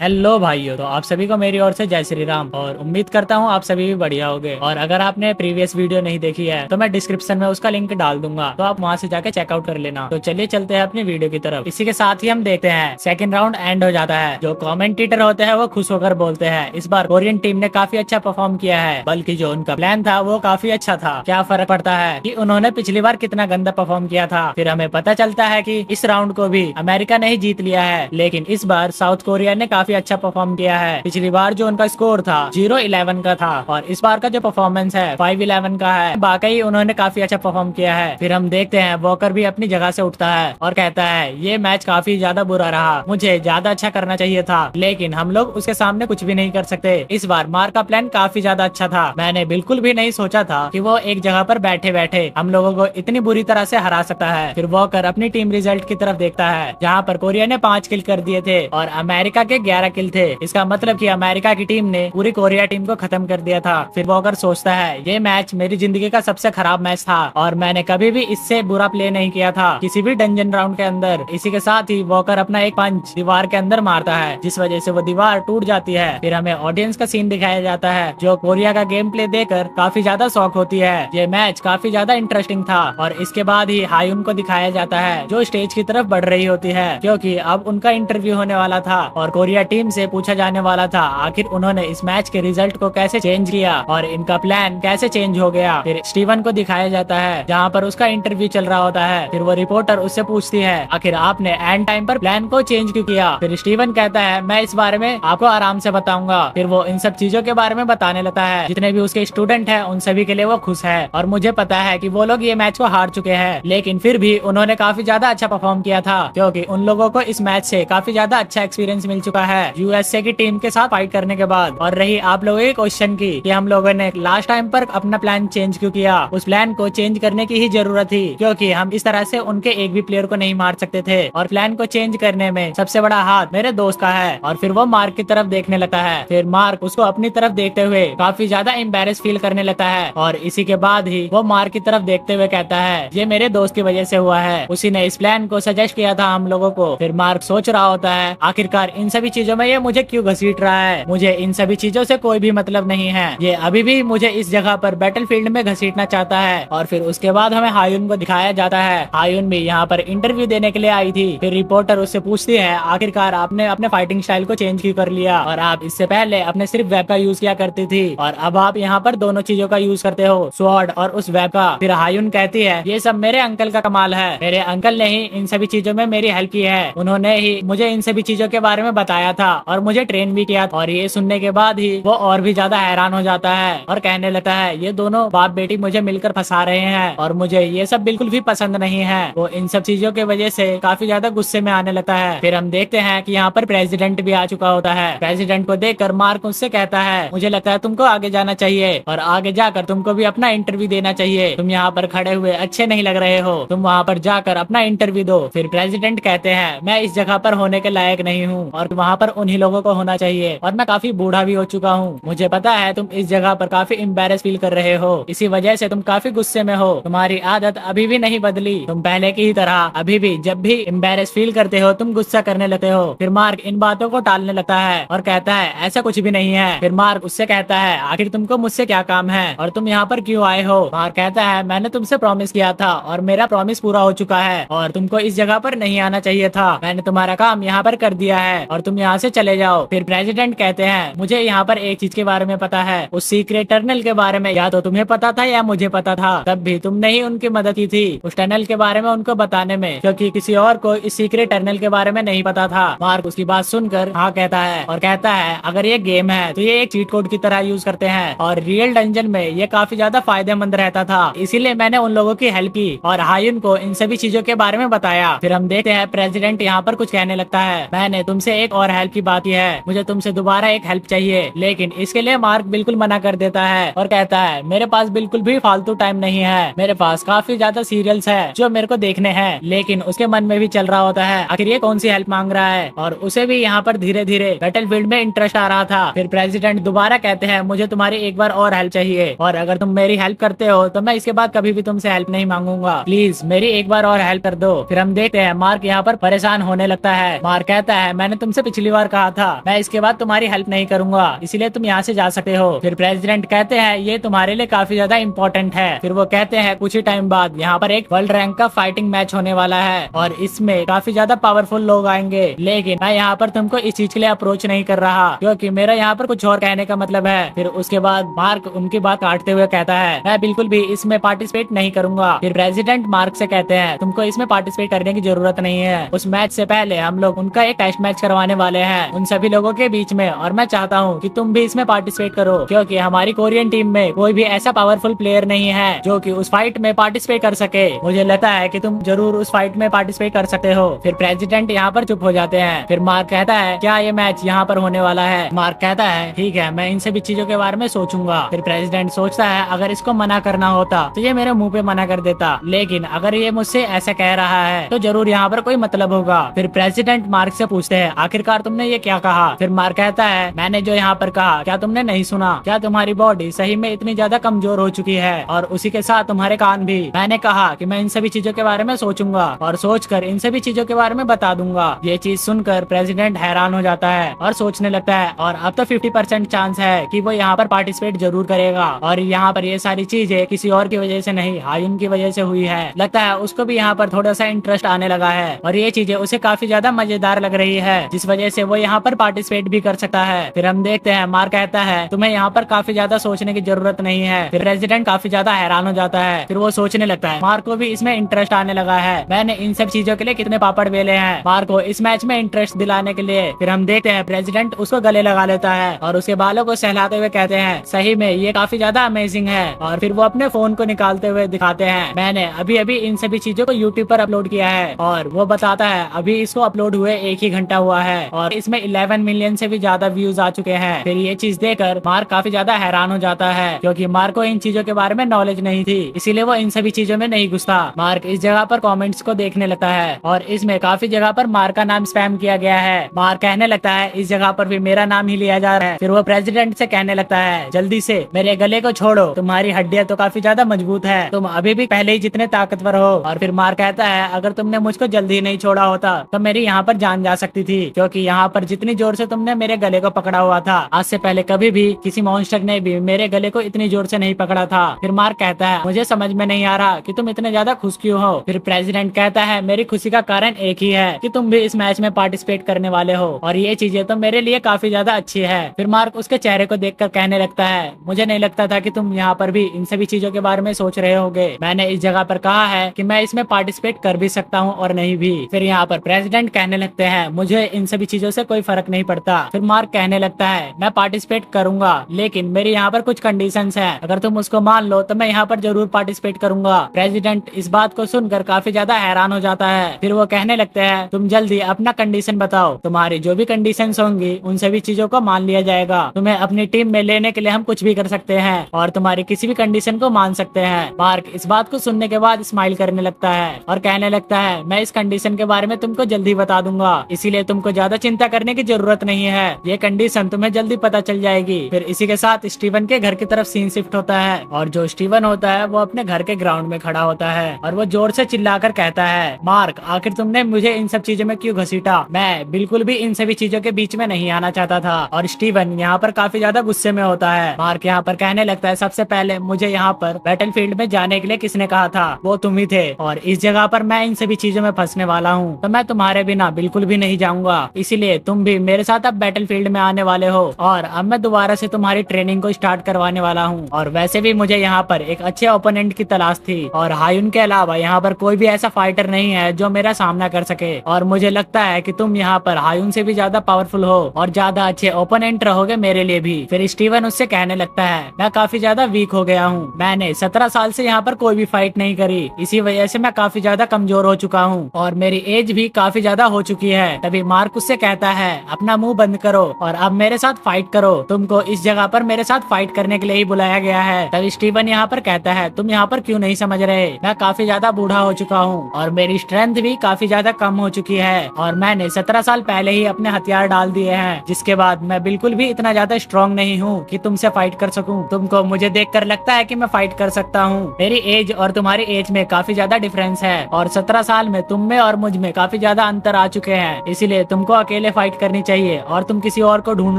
Hello भाइयों, तो आप सभी को मेरी ओर से जय श्री राम। और उम्मीद करता हूँ आप सभी भी बढ़िया होंगे। और अगर आपने प्रीवियस वीडियो नहीं देखी है तो मैं डिस्क्रिप्शन में उसका लिंक डाल दूंगा, तो आप वहां से जाके चेकआउट कर लेना। तो चलिए चलते हैं अपनी वीडियो की तरफ। इसी के साथ ही हम देखते हैं सेकंड राउंड एंड हो जाता है। जो कमेंटेटर होते हैं वो खुश होकर बोलते हैं इस बार कोरियन टीम ने काफी अच्छा परफॉर्म किया है, बल्कि जो उनका प्लान था वो काफी अच्छा था। क्या फर्क पड़ता है कि उन्होंने पिछली बार कितना गंदा परफॉर्म किया था। फिर हमें पता चलता है कि इस राउंड को भी अमेरिका ने ही जीत लिया है, लेकिन इस बार साउथ कोरिया ने काफी अच्छा परफॉर्म किया है। पिछली बार जो उनका स्कोर था 0-11 का था, और इस बार का जो परफॉर्मेंस है 5-11 का है। वाकई उन्होंने काफी अच्छा परफॉर्म किया है। फिर हम देखते हैं वॉकर भी अपनी जगह से उठता है और कहता है ये मैच काफी ज्यादा बुरा रहा, मुझे ज्यादा अच्छा करना चाहिए था, लेकिन हम लोग उसके सामने कुछ भी नहीं कर सकते। इस बार मार्क का प्लान काफी ज्यादा अच्छा था। मैंने बिल्कुल भी नहीं सोचा था कि वो एक जगह पर बैठे बैठे हम लोगों को इतनी बुरी तरह से हरा सकता है। फिर वॉकर अपनी टीम रिजल्ट की तरफ देखता है, जहाँ पर कोरिया ने 5 किल कर दिए थे और अमेरिका के 11 किल थे। इसका मतलब कि अमेरिका की टीम ने पूरी कोरिया टीम को खत्म कर दिया था। फिर वॉकर सोचता है ये मैच मेरी जिंदगी का सबसे खराब मैच था और मैंने कभी भी इससे बुरा प्ले नहीं किया था किसी भी डंजन राउंड के अंदर। इसी के साथ ही वॉकर अपना एक पंच दीवार के अंदर मारता है, जिस वजह से वो दीवार टूट जाती है। फिर हमें ऑडियंस का सीन दिखाया जाता है, जो कोरिया का गेम प्ले देखकर काफी ज्यादा शॉक होती है। ये मैच काफी ज्यादा इंटरेस्टिंग था। और इसके बाद ही हायुन को दिखाया जाता है, जो स्टेज की तरफ बढ़ रही होती है, क्योंकि अब उनका इंटरव्यू होने वाला था और कोरिया टीम से पूछा जाने वाला था आखिर उन्होंने इस मैच के रिजल्ट को कैसे चेंज किया और इनका प्लान कैसे चेंज हो गया। फिर स्टीवन को दिखाया जाता है, जहाँ पर उसका इंटरव्यू चल रहा होता है। फिर वो रिपोर्टर उससे पूछती है आखिर आपने एंड टाइम पर प्लान को चेंज क्यों किया। फिर स्टीवन कहता है मैं इस बारे में आपको आराम से बताऊंगा। फिर वो इन सब चीजों के बारे में बताने लगता है। जितने भी उसके स्टूडेंट हैं उन सभी के लिए वो खुश है, और मुझे पता है कि वो लोग ये मैच को हार चुके हैं, लेकिन फिर भी उन्होंने काफी ज्यादा अच्छा परफॉर्म किया था, क्योंकि उन लोगों को इस मैच से काफी ज्यादा अच्छा एक्सपीरियंस मिल चुका है यूएसए की टीम के साथ फाइट करने के बाद। और रही आप लोगों के क्वेश्चन की कि हम लोगों ने लास्ट टाइम पर अपना प्लान चेंज क्यों किया, उस प्लान को चेंज करने की ही जरूरत थी, क्योंकि हम इस तरह से उनके एक भी प्लेयर को नहीं मार सकते थे। और प्लान को चेंज करने में सबसे बड़ा हाथ मेरे दोस्त का है। और फिर वो मार्क की तरफ देखने लगता है। फिर मार्क उसको अपनी तरफ देखते हुए काफी ज्यादा एम्बेरस फील करने लगता है। और इसी के बाद ही वो मार्क की तरफ देखते हुए कहता है ये मेरे दोस्त की वजह से हुआ है, उसी ने इस प्लान को सजेस्ट किया था हम लोगों को। फिर मार्क सोच रहा होता है आखिरकार इन सभी चीजों में ये मुझे क्यों घसीट रहा है, मुझे इन सभी चीजों से कोई भी मतलब नहीं है, ये अभी भी मुझे इस जगह पर बैटलफील्ड में घसीटना चाहता है। और फिर उसके बाद हमें हायुन को दिखाया जाता है। हायुन भी यहाँ पर इंटरव्यू देने के लिए आई थी। फिर रिपोर्टर उससे पूछती है आखिरकार आपने अपने फाइटिंग स्टाइल को चेंज क्यों कर लिया, और आप इससे पहले अपने सिर्फ वेब का यूज किया करती थी और अब आप यहाँ पर दोनों चीजों का यूज करते हो, स्वॉर्ड और उस वेब का। फिर हायुन कहती है ये सब मेरे अंकल का कमाल है, मेरे अंकल ने ही इन सभी चीजों में मेरी हेल्प की है, उन्होंने ही मुझे इन सभी चीजों के बारे में बताया था और मुझे ट्रेन भी किया। और ये सुनने के बाद ही वो और भी ज्यादा हैरान हो जाता है और कहने लगता है ये दोनों बाप बेटी मुझे मिलकर फंसा रहे हैं और मुझे ये सब बिल्कुल भी पसंद नहीं है। वो इन सब चीजों की वजह से काफी ज्यादा गुस्से में आने लगता है। फिर हम देखते हैं कि यहाँ पर प्रेसिडेंट भी आ चुका होता है। प्रेसिडेंट को देखकर मार्क उससे कहता है मुझे लगता है तुमको आगे जाना चाहिए और आगे जाकर तुमको भी अपना इंटरव्यू देना चाहिए, तुम यहाँ पर खड़े हुए अच्छे नहीं लग रहे हो, तुम वहाँ पर जाकर अपना इंटरव्यू दो। फिर प्रेसिडेंट कहते हैं मैं इस जगह पर होने के लायक नहीं हूँ और वहाँ पर उन्हीं लोगों को होना चाहिए, और मैं काफी बूढ़ा भी हो चुका हूँ, मुझे पता है तुम इस जगह पर काफी एम्बेरस फील कर रहे हो, इसी वजह से तुम काफी गुस्से में हो, तुम्हारी आदत अभी भी नहीं बदली, तुम पहले की ही तरह अभी भी जब भी एम्बेरस फील करते हो तुम गुस्सा करने लगते हो। फिर मार्क इन बातों को टालने लगता है और कहता है ऐसा कुछ भी नहीं है। फिर मार्क उससे कहता है आखिर तुमको मुझसे क्या काम है और तुम यहाँ पर क्यों आए हो। मार्क कहता है मैंने तुमसे प्रॉमिस किया था और मेरा प्रॉमिस पूरा हो चुका है और तुमको इस जगह पर नहीं आना चाहिए था, मैंने तुम्हारा काम यहाँ पर कर दिया है और तुम यहाँ से चले जाओ। फिर प्रेसिडेंट कहते हैं मुझे यहाँ पर एक चीज के बारे में पता है, उस सीक्रेट टनल के बारे में या तो तुम्हें पता था या मुझे पता था, तब भी तुमने ही उनकी मदद की थी उस टनल के बारे में उनको बताने में, क्योंकि किसी और को इस सीक्रेट टनल के बारे में नहीं पता था। मार्क उसकी बात सुनकर हाँ कहता है और कहता है अगर ये गेम है तो ये एक चीट कोड की तरह यूज करते हैं और रियल डंजन में ये काफी ज्यादा फायदेमंद रहता था, इसीलिए मैंने उन लोगों की हेल्प की और हायुन को इन सभी चीजों के बारे में बताया। फिर हम देखते हैं प्रेसिडेंट यहाँ पर कुछ कहने लगता है मैंने तुमसे एक और हेल्प की बात की है, मुझे तुमसे दोबारा एक हेल्प चाहिए, लेकिन इसके लिए मार्क बिल्कुल मना कर देता है और कहता है मेरे पास बिल्कुल भी फालतू टाइम नहीं है, मेरे पास काफी ज्यादा सीरियल्स है जो मेरे को देखने हैं। लेकिन उसके मन में भी चल रहा होता है आखिर ये कौन सी हेल्प मांग रहा है, और उसे भी यहाँ पर धीरे धीरे बैटलफील्ड में इंटरेस्ट आ रहा था। फिर प्रेसिडेंट दोबारा कहते हैं मुझे तुम्हारी एक बार और हेल्प चाहिए और अगर तुम मेरी हेल्प करते हो तो मैं इसके बाद कभी भी तुमसे हेल्प नहीं मांगूंगा, प्लीज मेरी एक बार और हेल्प कर दो। फिर हम देखते हैं मार्क यहाँ पर परेशान होने लगता है। मार्क कहता है मैंने तुमसे पिछली पिछली बार कहा था, मैं इसके बाद तुम्हारी हेल्प नहीं करूंगा, इसलिए तुम यहाँ से जा सकते हो। फिर प्रेसिडेंट कहते हैं ये तुम्हारे लिए काफी ज्यादा इम्पोर्टेंट है। फिर वो कहते हैं कुछ ही टाइम बाद यहाँ पर एक वर्ल्ड रैंक का फाइटिंग मैच होने वाला है और इसमें काफी ज्यादा पावरफुल लोग आएंगे, लेकिन मैं यहाँ पर तुमको इस चीज के लिए अप्रोच नहीं कर रहा क्योंकि मेरा यहाँ पर कुछ और कहने का मतलब है। फिर उसके बाद मार्क उनकी बात काटते हुए कहता है मैं बिल्कुल भी इसमें पार्टिसिपेट नहीं करूंगा। फिर प्रेसिडेंट मार्क से कहते हैं तुमको इसमें पार्टिसिपेट करने की जरूरत नहीं है, उस मैच से पहले हम लोग उनका एक टेस्ट मैच करवाने वाले हैं उन सभी लोगों के बीच में, और मैं चाहता हूँ कि तुम भी इसमें पार्टिसिपेट करो क्योंकि हमारी कोरियन टीम में कोई भी ऐसा पावरफुल प्लेयर नहीं है जो कि उस फाइट में पार्टिसिपेट कर सके। मुझे लगता है कि तुम जरूर उस फाइट में पार्टिसिपेट कर सकते हो। फिर प्रेसिडेंट यहाँ पर चुप हो जाते हैं। फिर मार्क कहता है क्या ये मैच यहाँ पर होने वाला है? मार्क कहता है ठीक है, मैं इन सभी चीजों के बारे में सोचूंगा। फिर प्रेसिडेंट सोचता है अगर इसको मना करना होता तो ये मेरे मुंह पे मना कर देता, लेकिन अगर ये मुझसे ऐसा कह रहा है तो जरूर यहाँ पर कोई मतलब होगा। फिर प्रेसिडेंट मार्क से पूछते हैं आखिरकार तुमने ये क्या कहा? फिर मार्क कहता है मैंने जो यहाँ पर कहा क्या तुमने नहीं सुना? क्या तुम्हारी बॉडी सही में इतनी ज्यादा कमजोर हो चुकी है और उसी के साथ तुम्हारे कान भी? मैंने कहा कि मैं इन सभी चीजों के बारे में सोचूंगा और सोचकर इन सभी चीजों के बारे में बता दूंगा। ये चीज सुनकर प्रेसिडेंट हैरान हो जाता है और सोचने लगता है और अब तो 50% चांस है कि वो यहाँ पर पार्टिसिपेट जरूर करेगा और यहाँ पर ये सारी चीजें किसी और की वजह से नहीं, हायुन की वजह से हुई है। लगता है उसको भी यहाँ पर थोड़ा सा इंटरेस्ट आने लगा है और ये चीजें उसे काफी ज्यादा मजेदार लग रही है जिस वजह से वो यहाँ पर पार्टिसिपेट भी कर सकता है। फिर हम देखते हैं मार्क कहता है तुम्हें यहाँ पर काफी ज्यादा सोचने की जरूरत नहीं है। फिर प्रेसिडेंट काफी ज्यादा हैरान हो जाता है। फिर वो सोचने लगता है मार्क को भी इसमें इंटरेस्ट आने लगा है, मैंने इन सब चीजों के लिए कितने पापड़ बेले हैं मार्क को इस मैच में इंटरेस्ट दिलाने के लिए। फिर हम देखते हैं प्रेसिडेंट उसको गले लगा लेता है और उसके बालों को सहलाते हुए कहते हैं सही में ये काफी ज्यादा अमेजिंग है। और फिर वो अपने फोन को निकालते हुए दिखाते हैं मैंने अभी अभी इन सभी चीजों को यूट्यूब पर अपलोड किया है और वो बताता है अभी इसको अपलोड हुए 1 ही घंटा हुआ है और इसमें 11 मिलियन से भी ज्यादा व्यूज आ चुके हैं। फिर ये चीज देखकर मार्क काफी ज्यादा हैरान हो जाता है क्योंकि मार्क को इन चीजों के बारे में नॉलेज नहीं थी, इसीलिए वो इन सभी चीजों में नहीं घुसता। मार्क इस जगह पर कमेंट्स को देखने लगता है और इसमें काफी जगह पर मार्क का नाम स्पैम किया गया है। मार्क कहने लगता है इस जगह पर भी मेरा नाम ही लिया जा रहा है। फिर वो प्रेसिडेंट से कहने लगता है जल्दी से मेरे गले को छोड़ो, तुम्हारी हड्डियां तो काफी ज्यादा मजबूत है, तुम अभी भी पहले ही जितने ताकतवर हो। और फिर मार्क कहता है अगर तुमने मुझको जल्दी नहीं छोड़ा होता तो मेरी यहाँ पर जान जा सकती थी क्योंकि यहाँ पर जितनी जोर से तुमने मेरे गले को पकड़ा हुआ था आज से पहले कभी भी किसी मॉन्स्टर ने भी मेरे गले को इतनी जोर से नहीं पकड़ा था। फिर मार्क कहता है मुझे समझ में नहीं आ रहा कि तुम इतने ज्यादा खुश क्यों हो। फिर प्रेसिडेंट कहता है मेरी खुशी का कारण एक ही है कि तुम भी इस मैच में पार्टिसिपेट करने वाले हो और ये चीजें तो मेरे लिए काफी ज्यादा अच्छी है। फिर मार्क उसके चेहरे को देखकर कहने लगता है मुझे नहीं लगता था कि तुम यहाँ पर भी इन सभी चीजों के बारे में सोच रहे होगे, मैंने इस जगह पर कहा है कि मैं इसमें पार्टिसिपेट कर भी सकता हूँ और नहीं भी। फिर यहाँ पर प्रेसिडेंट कहने लगते हैं मुझे इन सभी चीजों से कोई फर्क नहीं पड़ता। फिर मार्क कहने लगता है मैं पार्टिसिपेट करूंगा लेकिन मेरी यहाँ पर कुछ कंडीशंस हैं, अगर तुम उसको मान लो तो मैं यहाँ पर जरूर पार्टिसिपेट करूंगा। प्रेसिडेंट इस बात को सुनकर काफी ज्यादा हैरान हो जाता है। फिर वो कहने लगते हैं तुम जल्दी अपना कंडीशन बताओ, तुम्हारी जो भी कंडीशंस होंगी उन सभी चीजों को मान लिया जाएगा, तुम्हें अपनी टीम में लेने के लिए हम कुछ भी कर सकते हैं और तुम्हारी किसी भी कंडीशन को मान सकते हैं। मार्क इस बात को सुनने के बाद स्माइल करने लगता है और कहने लगता है मैं इस कंडीशन के बारे में तुमको जल्दी बता दूंगा, इसीलिए तुमको ज्यादा चिंता करने की जरूरत नहीं है, ये कंडीशन तुम्हें जल्दी पता चल जाएगी। फिर इसी के साथ स्टीवन के घर की तरफ सीन शिफ्ट होता है और जो स्टीवन होता है वो अपने घर के ग्राउंड में खड़ा होता है और वो जोर से चिल्लाकर कहता है मार्क आखिर तुमने मुझे इन सब चीजों में क्यों घसीटा, मैं बिल्कुल भी इन सभी चीजों के बीच में नहीं आना चाहता था। और स्टीवन यहाँ पर काफी ज्यादा गुस्से में होता है। मार्क यहाँ पर कहने लगता है सबसे पहले मुझे यहाँ पर बैटलफील्ड में जाने के लिए किसने कहा था, वो तुम ही थे और इस जगह पर मैं इन सभी चीजों में फंसने वाला हूँ तो मैं तुम्हारे बिना बिल्कुल भी नहीं जाऊंगा, इसीलिए तुम भी मेरे साथ अब बैटलफील्ड में आने वाले हो और अब मैं दोबारा से तुम्हारी ट्रेनिंग को स्टार्ट करवाने वाला हूँ। और वैसे भी मुझे यहाँ पर एक अच्छे ओपोनेंट की तलाश थी और हायुन के अलावा यहाँ पर कोई भी ऐसा फाइटर नहीं है जो मेरा सामना कर सके और मुझे लगता है कि तुम यहाँ पर हायुन से भी ज्यादा पावरफुल हो और ज्यादा अच्छे ओपोनेंट रहोगे मेरे लिए भी। फिर स्टीवन उससे कहने लगता है मैं काफी ज्यादा वीक हो गया हूँ, मैंने 17 साल से यहाँ पर कोई भी फाइट नहीं करी, इसी वजह से मैं काफी ज्यादा कमजोर हो चुका हूँ और मेरी एज भी काफी ज्यादा हो चुकी है। तभी मार्क उससे कहता है अपना मुंह बंद करो और अब मेरे साथ फाइट करो, तुमको इस जगह पर मेरे साथ फाइट करने के लिए ही बुलाया गया है। तभी स्टीवन यहाँ पर कहता है तुम यहाँ पर क्यों नहीं समझ रहे, मैं काफी ज्यादा बूढ़ा हो चुका हूँ और मेरी स्ट्रेंथ भी काफी ज्यादा कम हो चुकी है और मैंने 17 साल पहले ही अपने हथियार डाल दिए हैं, जिसके बाद मैं बिल्कुल भी इतना ज्यादा स्ट्रॉन्ग नहीं हूँ कि तुमसे फाइट कर सकूं। तुमको मुझे देखकर लगता है कि मैं फाइट कर सकता हूँ, मेरी एज और तुम्हारी एज में काफी ज्यादा डिफरेंस है और 17 साल में तुम में और मुझ में काफी ज्यादा अंतर आ चुके हैं, इसीलिए तुमको अकेले अकेले फाइट करनी चाहिए और तुम किसी और को ढूंढ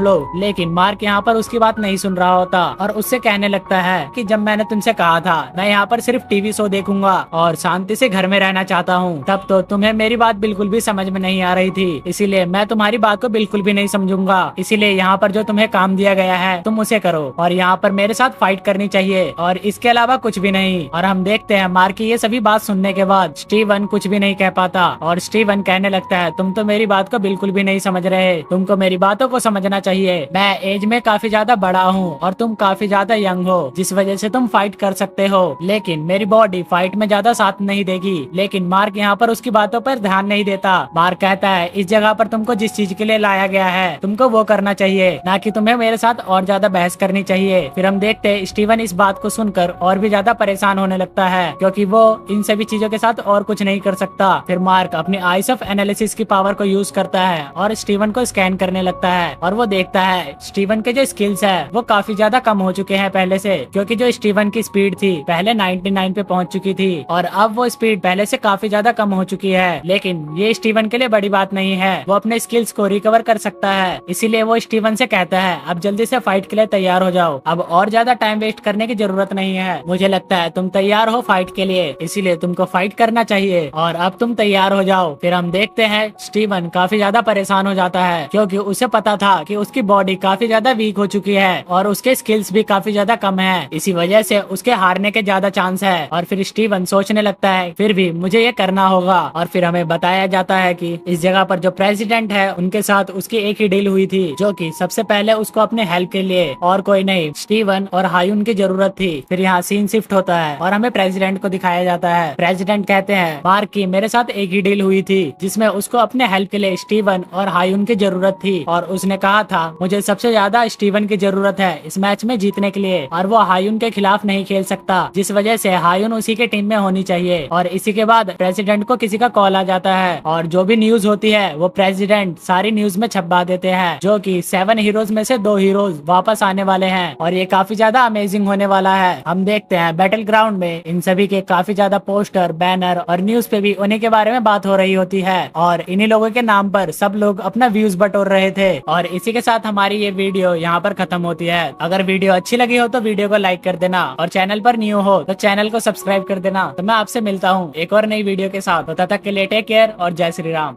लो। लेकिन मार्क यहाँ पर उसकी बात नहीं सुन रहा होता और उससे कहने लगता है कि जब मैंने तुमसे कहा था मैं यहाँ पर सिर्फ टीवी शो देखूंगा और शांति से घर में रहना चाहता हूँ, तब तो तुम्हें मेरी बात बिल्कुल भी समझ में नहीं आ रही थी, इसीलिए मैं तुम्हारी बात को बिल्कुल भी नहीं समझूंगा। इसीलिए यहाँ पर जो तुम्हें काम दिया गया है तुम उसे करो और यहाँ पर मेरे साथ फाइट करनी चाहिए और इसके अलावा कुछ भी नहीं। और हम देखते हैं मार्क की ये सभी बात सुनने के बाद स्टीवन कुछ भी नहीं कह पाता और स्टीवन कहने लगता है तुम तो मेरी बात को बिल्कुल भी नहीं समझ रहे, तुमको मेरी बातों को समझना चाहिए। मैं एज में काफी ज्यादा बड़ा हूँ और तुम काफी ज्यादा यंग हो, जिस वजह से तुम फाइट कर सकते हो, लेकिन मेरी बॉडी फाइट में ज्यादा साथ नहीं देगी। लेकिन मार्क यहाँ पर उसकी बातों पर ध्यान नहीं देता। मार्क कहता है इस जगह पर तुमको जिस चीज के लिए लाया गया है तुमको वो करना चाहिए, ना कि तुम्हें मेरे साथ और ज्यादा बहस करनी चाहिए। फिर हम देखते हैं स्टीवन इस बात को सुनकर और भी ज्यादा परेशान होने लगता है क्योंकि वो इन सभी चीजों के साथ और कुछ नहीं कर सकता। फिर मार्क अपनी आइस ऑफ एनालिसिस की पावर को यूज करता है और स्टीवन को स्कैन करने लगता है और वो देखता है स्टीवन के जो स्किल्स है वो काफी ज्यादा कम हो चुके हैं पहले से, क्योंकि जो स्टीवन की स्पीड थी पहले 99 पे पहुंच चुकी थी और अब वो स्पीड पहले से काफी ज्यादा कम हो चुकी है। लेकिन ये स्टीवन के लिए बड़ी बात नहीं है, वो अपने स्किल्स को रिकवर कर सकता है। इसीलिए वो स्टीवन से कहता है अब जल्दी से फाइट के लिए तैयार हो जाओ, अब और ज्यादा टाइम वेस्ट करने की जरूरत नहीं है। मुझे लगता है तुम तैयार हो फाइट के लिए, इसीलिए तुमको फाइट करना चाहिए और अब तुम तैयार हो जाओ। फिर हम देखते हैं स्टीवन काफी ज्यादा परेशान हो जाता है क्योंकि उसे पता था कि उसकी बॉडी काफी ज्यादा वीक हो चुकी है और उसके स्किल्स भी काफी ज्यादा कम है, इसी वजह से उसके हारने के ज्यादा चांस है। और फिर स्टीवन सोचने लगता है फिर भी मुझे ये करना होगा। और फिर हमें बताया जाता है कि इस जगह पर जो प्रेसिडेंट है उनके साथ उसकी एक ही डील हुई थी, जो कि सबसे पहले उसको अपने हेल्प के लिए और कोई नहीं स्टीवन और हायुन की जरूरत थी। फिर यहाँ सीन शिफ्ट होता है और हमें प्रेसिडेंट को दिखाया जाता है। प्रेसिडेंट कहते हैं मार्क की मेरे साथ एक ही डील हुई थी जिसमें उसको अपने हेल्प के लिए स्टीवन और हायुन की जरूरत थी और उसने कहा था मुझे सबसे ज्यादा स्टीवन की जरूरत है इस मैच में जीतने के लिए और वो हायुन के खिलाफ नहीं खेल सकता, जिस वजह से हायुन उसी के टीम में होनी चाहिए। और इसी के बाद प्रेसिडेंट को किसी का कॉल आ जाता है और जो भी न्यूज होती है वो प्रेसिडेंट सारी न्यूज में छपवा देते हैं, जो कि 7 हीरोज में से 2 हीरोज वापस आने वाले हैं और ये काफी ज्यादा अमेजिंग होने वाला है। हम देखते हैं बैटल ग्राउंड में इन सभी के काफी ज्यादा पोस्टर, बैनर और न्यूज पे भी उन्हीं के बारे में बात हो रही होती है और इन्हीं लोगों के नाम पर सब लोग अपना व्यूज बटोर रहे थे। और इसी के साथ हमारी ये वीडियो यहाँ पर खत्म होती है। अगर वीडियो अच्छी लगी हो तो वीडियो को लाइक कर देना और चैनल पर न्यू हो तो चैनल को सब्सक्राइब कर देना। तो मैं आपसे मिलता हूँ एक और नई वीडियो के साथ, तब तक के लिए टेक केयर और जय श्री राम।